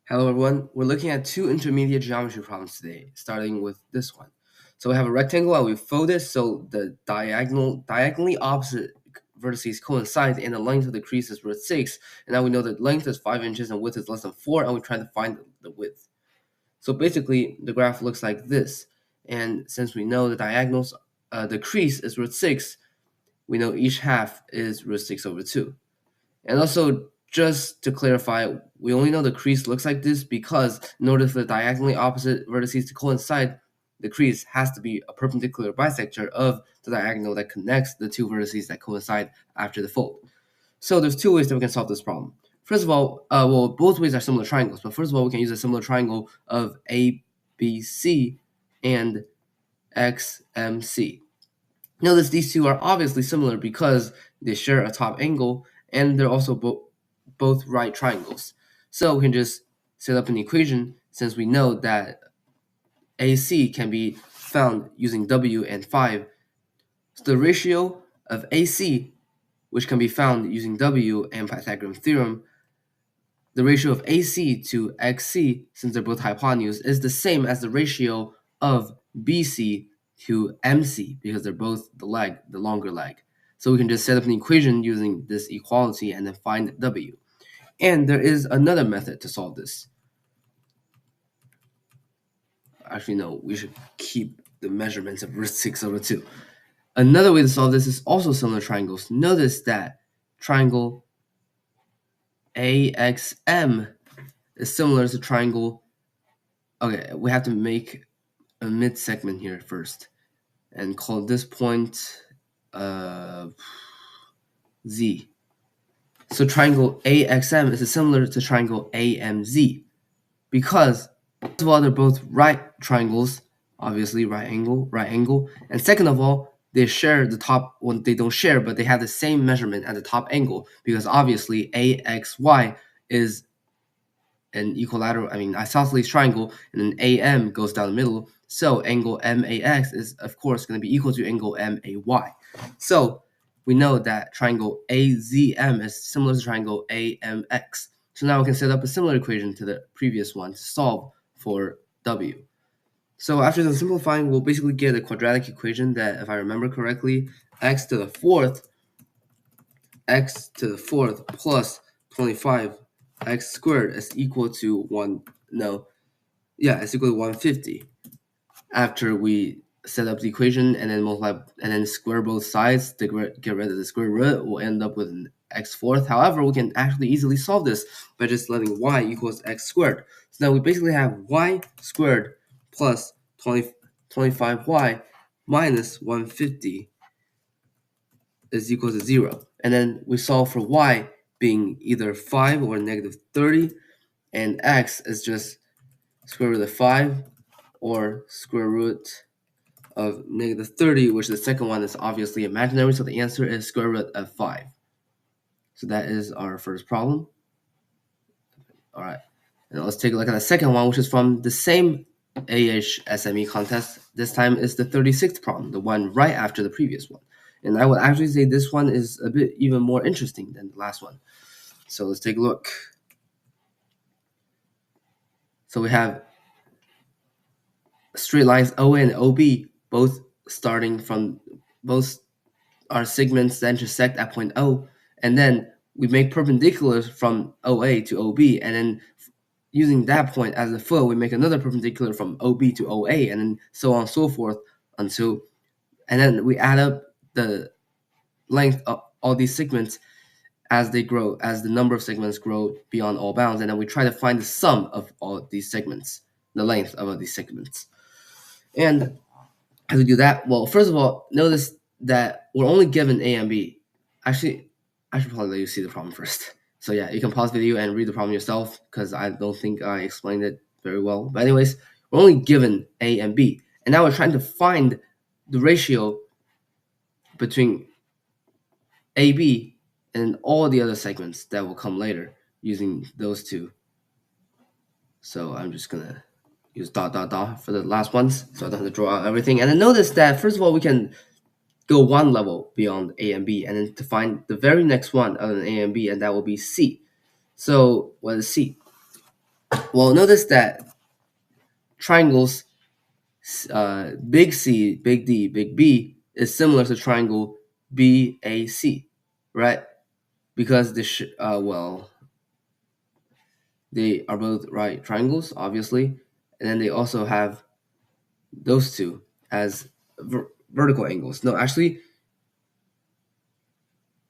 Hello everyone, we're looking at two intermediate geometry problems today, starting with this one. So we have a rectangle and we fold it so the diagonally opposite vertices coincide and the length of the crease is root 6. And now we know that length is 5 inches and width is less than 4 and we're trying to find the width. So basically the graph looks like this. And since we know the crease is root 6, we know each half is root 6 over 2. And also, just to clarify, we only know the crease looks like this because in order for the diagonally opposite vertices to coincide, the crease has to be a perpendicular bisector of the diagonal that connects the two vertices that coincide after the fold. So there's two ways that we can solve this problem. First of all, both ways are similar triangles, but first of all, we can use a similar triangle of ABC and XMC. Notice these two are obviously similar because they share a top angle and they're also both right triangles. So we can just set up an equation since we know that AC can be found using W and 5. So the ratio of AC, which can be found using W and Pythagorean theorem, the ratio of AC to XC, since they're both hypotenuse, is the same as the ratio of BC to MC because they're both the longer leg. So we can just set up an equation using this equality and then find W. And there is another method to solve this. Actually, no, we should keep the measurements of root 6 over 2. Another way to solve this is also similar triangles. Notice that triangle AXM is similar to triangle. Okay, we have to make a mid segment here first and call this point Z. So triangle AXM is similar to triangle AMZ because first of all, they're both right triangles, obviously right angle, and second of all, they share the top. Well, they don't share, but they have the same measurement at the top angle because obviously AXY is an isosceles triangle, and then AM goes down the middle. So angle MAX is of course going to be equal to angle MAY. So we know that triangle AZM is similar to triangle AMX. So now we can set up a similar equation to the previous one to solve for W. So after the simplifying, we'll basically get a quadratic equation that, if I remember correctly, x to the fourth plus 25 x squared is equal to it's equal to 150. After we set up the equation and then multiply and then square both sides to get rid of the square root, we'll end up with an x fourth. However, we can actually easily solve this by just letting y equals x squared. So now we basically have y squared plus 25y minus 150 is equal to 0. And then we solve for y being either 5 or negative 30, and x is just square root of 5 or square root of negative 30, which the second one is obviously imaginary, so the answer is square root of 5. So that is our first problem. All right, and let's take a look at the second one, which is from the same AHSME contest. This time is the 36th problem, the one right after the previous one. And I would actually say this one is a bit even more interesting than the last one. So let's take a look. So we have straight lines OA and OB, both are segments that intersect at point O, and then we make perpendiculars from OA to OB, and then using that point as a foot, we make another perpendicular from OB to OA, and then so on and so forth and then we add up the length of all these segments as they grow, as the number of segments grow beyond all bounds, and then we try to find the sum of all these segments, the length of all these segments. And as we do that, well, first of all, notice that we're only given A and B. Actually, I should probably let you see the problem first. So yeah, you can pause the video and read the problem yourself because I don't think I explained it very well. But anyways, we're only given A and B. And now we're trying to find the ratio between AB and all the other segments that will come later using those two. So I'm just going to use ... for the last ones so I don't have to draw out everything. And then notice that, first of all, we can go one level beyond A and B, and then to find the very next one other than A and B, and that will be C. So what is C? Well, notice that triangles big C, big D, big B is similar to triangle BAC, right? Because well, they are both right triangles, obviously, and then they also have those two as vertical angles. No, actually,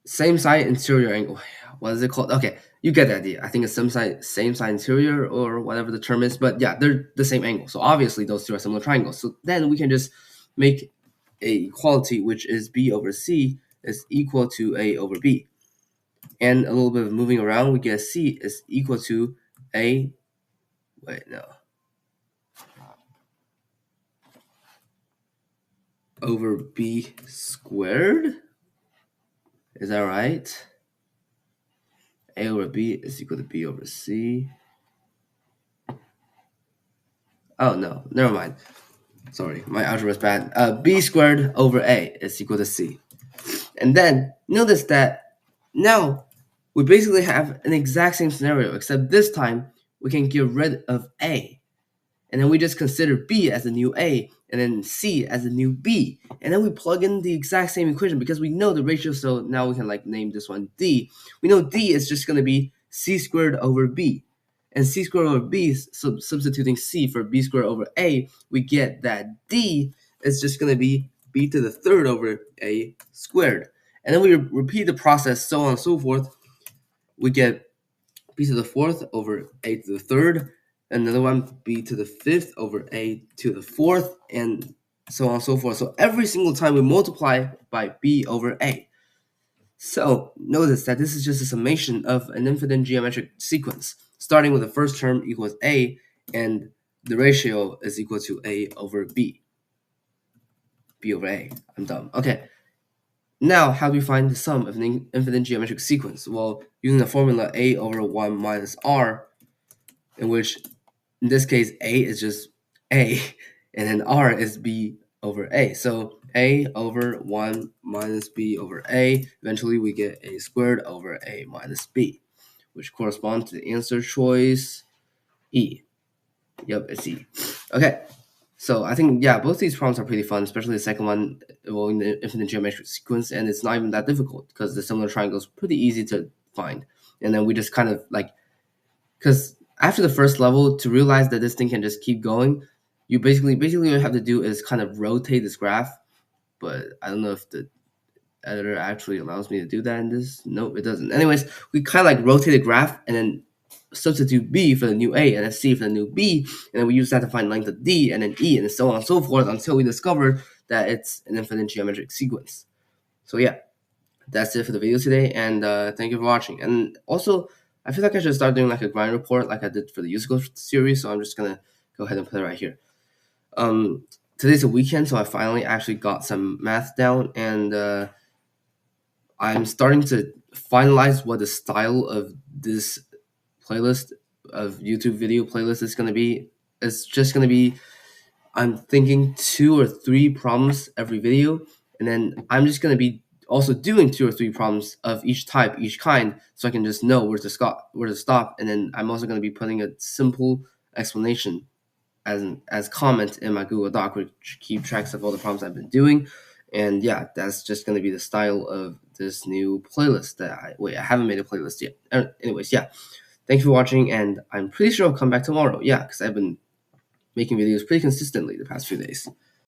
same side interior angle. What is it called? Okay, you get the idea. I think it's same side interior or whatever the term is. But yeah, they're the same angle. So obviously those two are similar triangles. So then we can just make a equality which is B over C is equal to A over B. And a little bit of moving around, we get C is equal to A. Wait, no. Over B squared. Is that right? A over B is equal to B over C. Oh no, never mind. Sorry, my algebra is bad. B squared over A is equal to C. And then notice that now we basically have an exact same scenario, except this time we can get rid of A. And then we just consider B as the new A, and then C as the new B. And then we plug in the exact same equation because we know the ratio, so now we can like name this one D. We know D is just going to be C squared over B. And C squared over B, so substituting C for B squared over A, we get that D is just going to be B to the third over A squared. And then we repeat the process, so on and so forth. We get B to the fourth over A to the third, another one B to the fifth over A to the fourth, and so on and so forth. So every single time we multiply by B over A. So notice that this is just a summation of an infinite geometric sequence, starting with the first term equals A, and the ratio is equal to A over B. B over A. I'm dumb. Okay. Now, how do we find the sum of an infinite geometric sequence? Well, using the formula A over 1 minus R, in which, in this case, A is just A, and then R is B over A. So A over 1 minus B over A, eventually we get A squared over A minus B, which corresponds to the answer choice E. Yep, it's E. Okay. So I think, yeah, both these problems are pretty fun, especially the second one involving the infinite geometric sequence, and it's not even that difficult because the similar triangle is pretty easy to find. And then we just kind of like, because after the first level, to realize that this thing can just keep going, you basically what you have to do is kind of rotate this graph, but I don't know if the editor actually allows me to do that in this. Nope, it doesn't. Anyways, we kind of like rotate the graph and then substitute B for the new A and then C for the new B, and then we use that to find length of D and then E and so on and so forth until we discover that it's an infinite geometric sequence. So yeah, that's it for the video today, and thank you for watching. And also, I feel like I should start doing like a grind report like I did for the musical series, so I'm just gonna go ahead and put it right here. Today's a weekend, so I finally actually got some math down, and I'm starting to finalize what the style of this playlist of YouTube video playlist is going to be. It's just going to be, I'm thinking 2 or 3 problems every video, and then I'm just going to be also doing 2 or 3 problems of each type, each kind, so I can just know where to stop. And then I'm also going to be putting a simple explanation as comment in my Google Doc, which keep tracks of all the problems I've been doing. And yeah, that's just going to be the style of this new playlist that I haven't made a playlist yet. Anyways, yeah. Thank you for watching, and I'm pretty sure I'll come back tomorrow. Yeah, because I've been making videos pretty consistently the past few days.